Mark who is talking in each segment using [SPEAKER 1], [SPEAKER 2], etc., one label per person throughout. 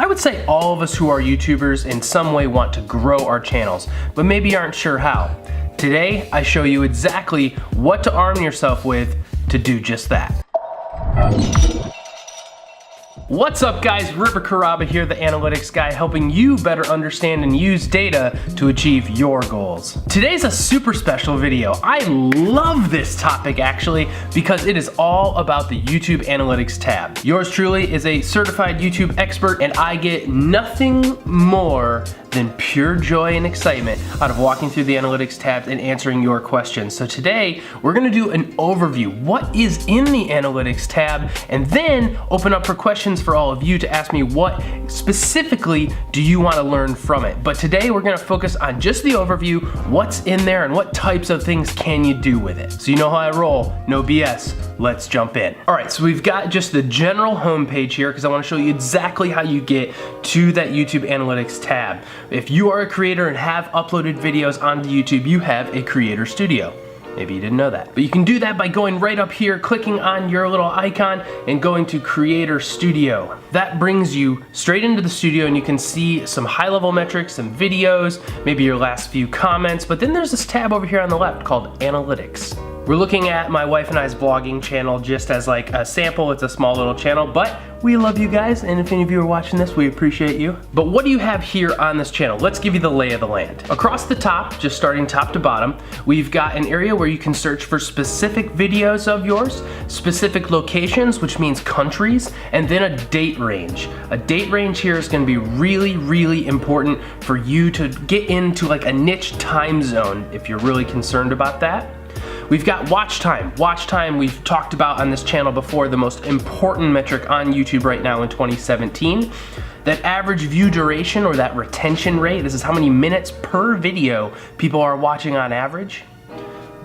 [SPEAKER 1] I would say all of us who are YouTubers in some way want to grow our channels, but maybe aren't sure how. Today, I show you exactly what to arm yourself with to do just that. What's up guys, River Caraba here, the analytics guy, helping you better understand and use data to achieve your goals. Today's a super special video. I love this topic actually because it is all about the YouTube Analytics tab. Yours truly is a certified YouTube expert and I get nothing more than pure joy and excitement out of walking through the analytics tab and answering your questions. So today we're gonna do an overview. What is in the analytics tab? And then open up for questions for all of you to ask me what specifically do you wanna learn from it. But today we're gonna focus on just the overview, what's in there and what types of things can you do with it. So you know how I roll, no BS, let's jump in. All right, so we've got just the general homepage here because I wanna show you exactly how you get to that YouTube Analytics tab. If you are a creator and have uploaded videos onto YouTube, you have a creator studio. Maybe you didn't know that. But you can do that by going right up here, clicking on your little icon and going to Creator Studio. That brings you straight into the studio and you can see some high-level metrics, some videos, maybe your last few comments, but then there's this tab over here on the left called Analytics. We're looking at my wife and I's vlogging channel just as like a sample. It's a small little channel, but we love you guys, and if any of you are watching this, we appreciate you. But what do you have here on this channel? Let's give you the lay of the land. Across the top, just starting top to bottom, we've got an area where you can search for specific videos of yours, specific locations, which means countries, and then a date range. A date range here is gonna be really, really important for you to get into like a niche time zone if you're really concerned about that. We've got watch time. Watch time we've talked about on this channel before, the most important metric on YouTube right now in 2017. That average view duration or that retention rate, this is how many minutes per video people are watching on average.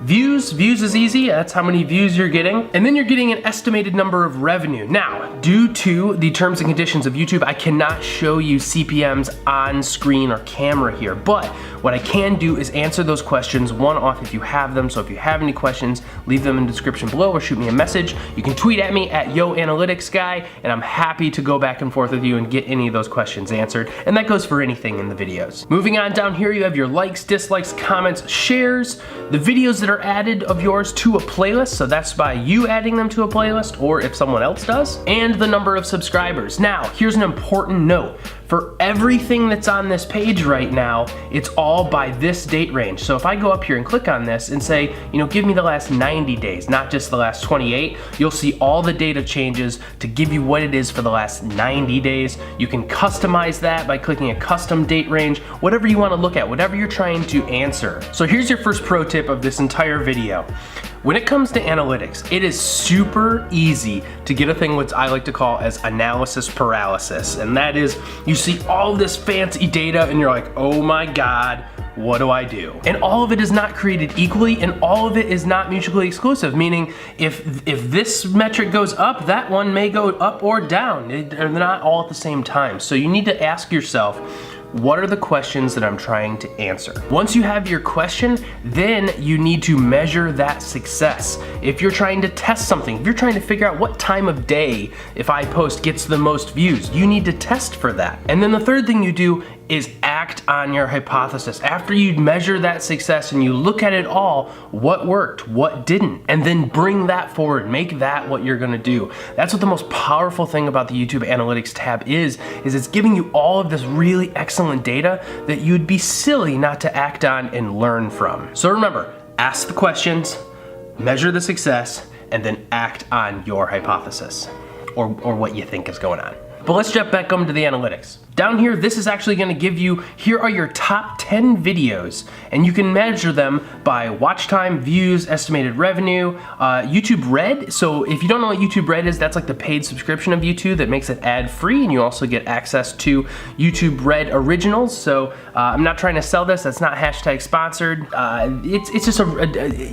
[SPEAKER 1] Views is easy, that's how many views you're getting. And then you're getting an estimated number of revenue. Now, due to the terms and conditions of YouTube, I cannot show you CPMs on screen or camera here, but what I can do is answer those questions one-off if you have them. So if you have any questions, leave them in the description below or shoot me a message. You can tweet at me at YoAnalyticsGuy, and I'm happy to go back and forth with you and get any of those questions answered. And that goes for anything in the videos. Moving on down here, you have your likes, dislikes, comments, shares, the videos that are added of yours to a playlist, so that's by you adding them to a playlist or if someone else does, and the number of subscribers. Now, here's an important note. For everything that's on this page right now, it's all by this date range. So if I go up here and click on this and say, you know, give me the last 90 days, not just the last 28, you'll see all the data changes to give you what it is for the last 90 days. You can customize that by clicking a custom date range, whatever you want to look at, whatever you're trying to answer. So here's your first pro tip of this entire video. When it comes to analytics, it is super easy to get a thing which I like to call as analysis paralysis. And that is, you see all this fancy data and you're like, oh my God, what do I do? And all of it is not created equally and all of it is not mutually exclusive, meaning if this metric goes up, that one may go up or down. They're not all at the same time. So you need to ask yourself, what are the questions that I'm trying to answer? Once you have your question, then you need to measure that success. If you're trying to test something, if you're trying to figure out what time of day, if I post, gets the most views, you need to test for that. And then the third thing you do is act on your hypothesis. After you measure that success and you look at it all, what worked, what didn't, and then bring that forward, make that what you're gonna do. That's what the most powerful thing about the YouTube Analytics tab is it's giving you all of this really excellent data that you'd be silly not to act on and learn from. So remember, ask the questions, measure the success, and then act on your hypothesis or what you think is going on. But let's jump back to the analytics. Down here, this is actually gonna give you, here are your top 10 videos, and you can measure them by watch time, views, estimated revenue, YouTube Red. So if you don't know what YouTube Red is, that's like the paid subscription of YouTube that makes it ad-free, and you also get access to YouTube Red Originals. So I'm not trying to sell this, that's not hashtag sponsored. It's just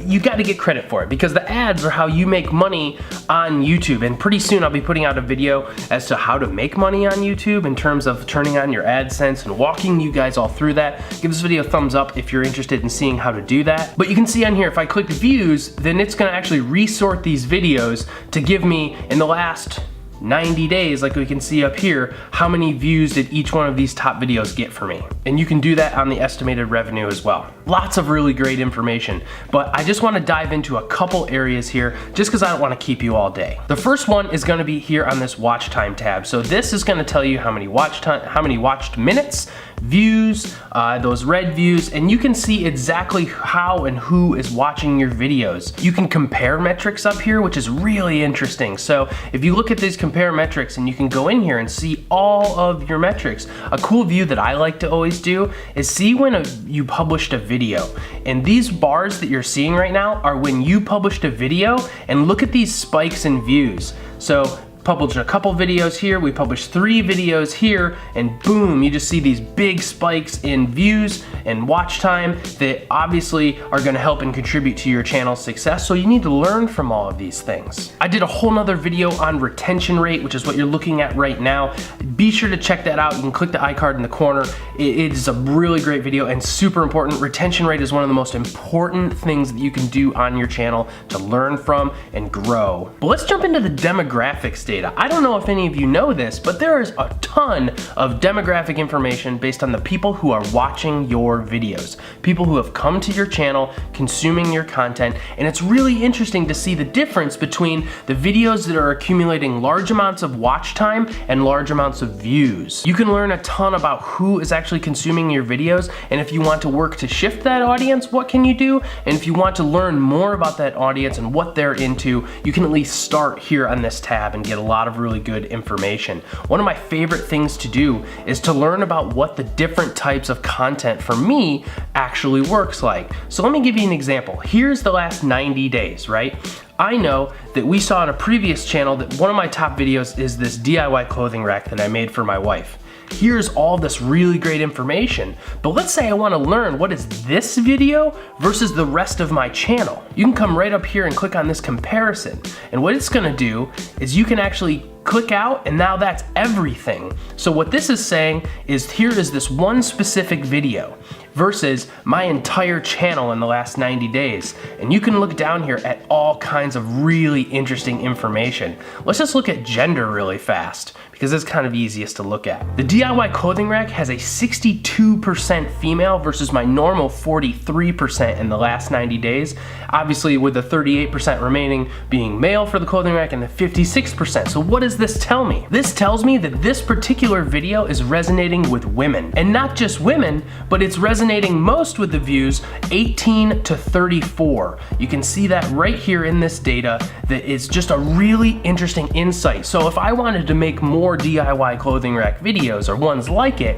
[SPEAKER 1] you gotta get credit for it because the ads are how you make money on YouTube. And pretty soon I'll be putting out a video as to how to make money on YouTube in terms of turning on your AdSense and walking you guys all through that. Give this video a thumbs up if you're interested in seeing how to do that. But you can see on here, if I click views, then it's gonna actually resort these videos to give me in the last 90 days, like we can see up here, how many views did each one of these top videos get for me? And you can do that on the estimated revenue as well. Lots of really great information, but I just want to dive into a couple areas here just because I don't want to keep you all day. The first one is going to be here on this watch time tab. So this is going to tell you how many watched minutes, views, those red views, and you can see exactly how and who is watching your videos. You can compare metrics up here, which is really interesting. So if you look at these compare metrics and you can go in here and see all of your metrics. A cool view that I like to always do is see when you published a video. And these bars that you're seeing right now are when you published a video, and look at these spikes in views. So published a couple videos here, we published 3 videos here, and boom, you just see these big spikes in views and watch time that obviously are gonna help and contribute to your channel's success, so you need to learn from all of these things. I did a whole nother video on retention rate, which is what you're looking at right now. Be sure to check that out. You can click the iCard in the corner. It is a really great video and super important. Retention rate is one of the most important things that you can do on your channel to learn from and grow. But let's jump into the demographics data. I don't know if any of you know this, but there is a ton of demographic information based on the people who are watching your videos, people who have come to your channel, consuming your content, and it's really interesting to see the difference between the videos that are accumulating large amounts of watch time and large amounts of views. You can learn a ton about who is actually consuming your videos, and if you want to work to shift that audience, what can you do? And if you want to learn more about that audience and what they're into, you can at least start here on this tab and get a lot of really good information. One of my favorite things to do is to learn about what the different types of content for me actually works like. So let me give you an example. Here's the last 90 days, right? I know that we saw on a previous channel that one of my top videos is this DIY clothing rack that I made for my wife. Here's all this really great information, but let's say I want to learn what is this video versus the rest of my channel. You can come right up here and click on this comparison, and what it's going to do is you can actually click out, and now that's everything. So what this is saying is here is this one specific video versus my entire channel in the last 90 days. And you can look down here at all kinds of really interesting information. Let's just look at gender really fast, because it's kind of easiest to look at. The DIY clothing rack has a 62% female versus my normal 43% in the last 90 days. Obviously with the 38% remaining being male for the clothing rack and the 56%. So what does this tell me? This tells me that this particular video is resonating with women. And not just women, but it's resonating most with the views 18 to 34. You can see that right here in this data. That is just a really interesting insight. So if I wanted to make more DIY clothing rack videos or ones like it,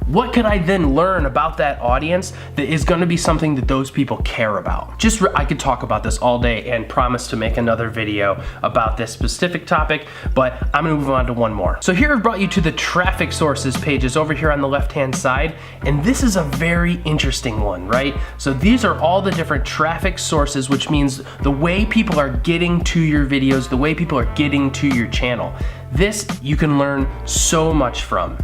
[SPEAKER 1] what could I then learn about that audience that is going to be something that those people care about? I could talk about this all day and promise to make another video about this specific topic, but I'm gonna move on to one more. So here I've brought you to the traffic sources pages over here on the left-hand side, and this is a very interesting one, right? So these are all the different traffic sources, which means the way people are getting to your videos, the way people are getting to your channel. This you can learn so much from.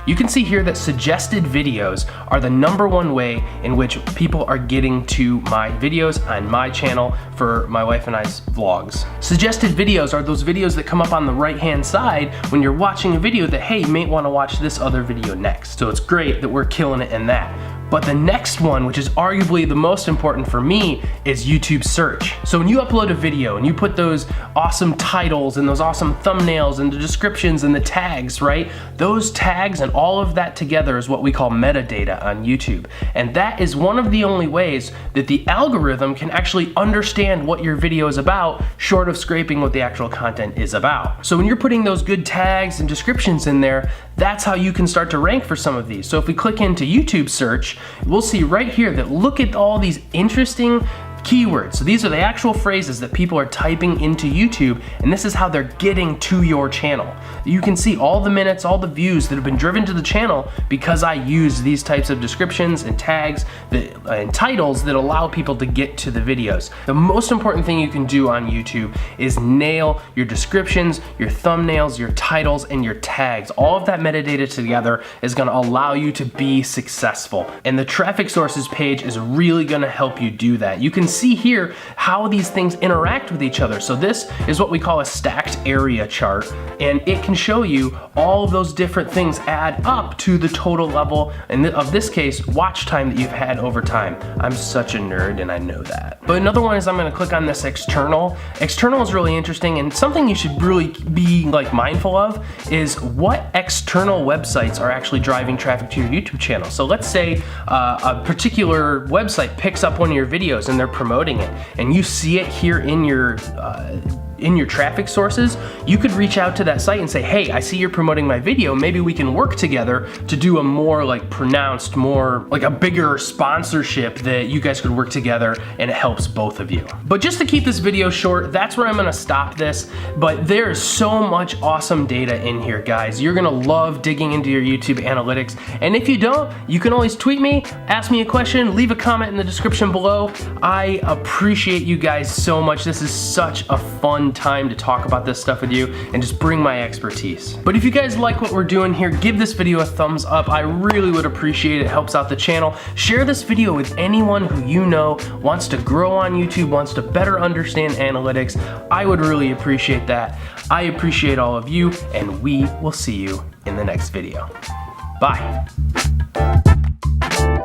[SPEAKER 1] You can see here that suggested videos are the #1 way in which people are getting to my videos on my channel for my wife and I's vlogs. Suggested videos are those videos that come up on the right-hand side when you're watching a video that, hey, you may want to watch this other video next. So it's great that we're killing it in that. But the next one, which is arguably the most important for me, is YouTube search. So when you upload a video and you put those awesome titles and those awesome thumbnails and the descriptions and the tags, right? Those tags and all of that together is what we call metadata on YouTube. And that is one of the only ways that the algorithm can actually understand what your video is about, short of scraping what the actual content is about. So when you're putting those good tags and descriptions in there, that's how you can start to rank for some of these. So if we click into YouTube search, we'll see right here that look at all these interesting keywords. So these are the actual phrases that people are typing into YouTube, and this is how they're getting to your channel. You can see all the minutes, all the views that have been driven to the channel because I use these types of descriptions and tags and titles that allow people to get to the videos. The most important thing you can do on YouTube is nail your descriptions, your thumbnails, your titles, and your tags. All of that metadata together is gonna allow you to be successful. And the traffic sources page is really gonna help you do that. You can see here how these things interact with each other. So this is what we call a stacked area chart, and it can show you all of those different things add up to the total level, and of this case, watch time that you've had over time. I'm such a nerd and I know that. But another one is I'm gonna click on this external. External is really interesting, and something you should really be like mindful of is what external websites are actually driving traffic to your YouTube channel. So let's say a particular website picks up one of your videos and they're promoting it, and you see it here in your traffic sources. You could reach out to that site and say, hey, I see you're promoting my video. Maybe we can work together to do a more like pronounced, more like a bigger sponsorship that you guys could work together, and it helps both of you. But just to keep this video short, that's where I'm gonna stop this. But there is so much awesome data in here, guys. You're gonna love digging into your YouTube analytics. And if you don't, you can always tweet me, ask me a question, leave a comment in the description below. I appreciate you guys so much. This is such a fun time to talk about this stuff with you and just bring my expertise. But if you guys like what we're doing here, give this video a thumbs up. I really would appreciate it. It helps out the channel. Share this video with anyone who you know wants to grow on YouTube, wants to better understand analytics. I would really appreciate that. I appreciate all of you, and we will see you in the next video. Bye.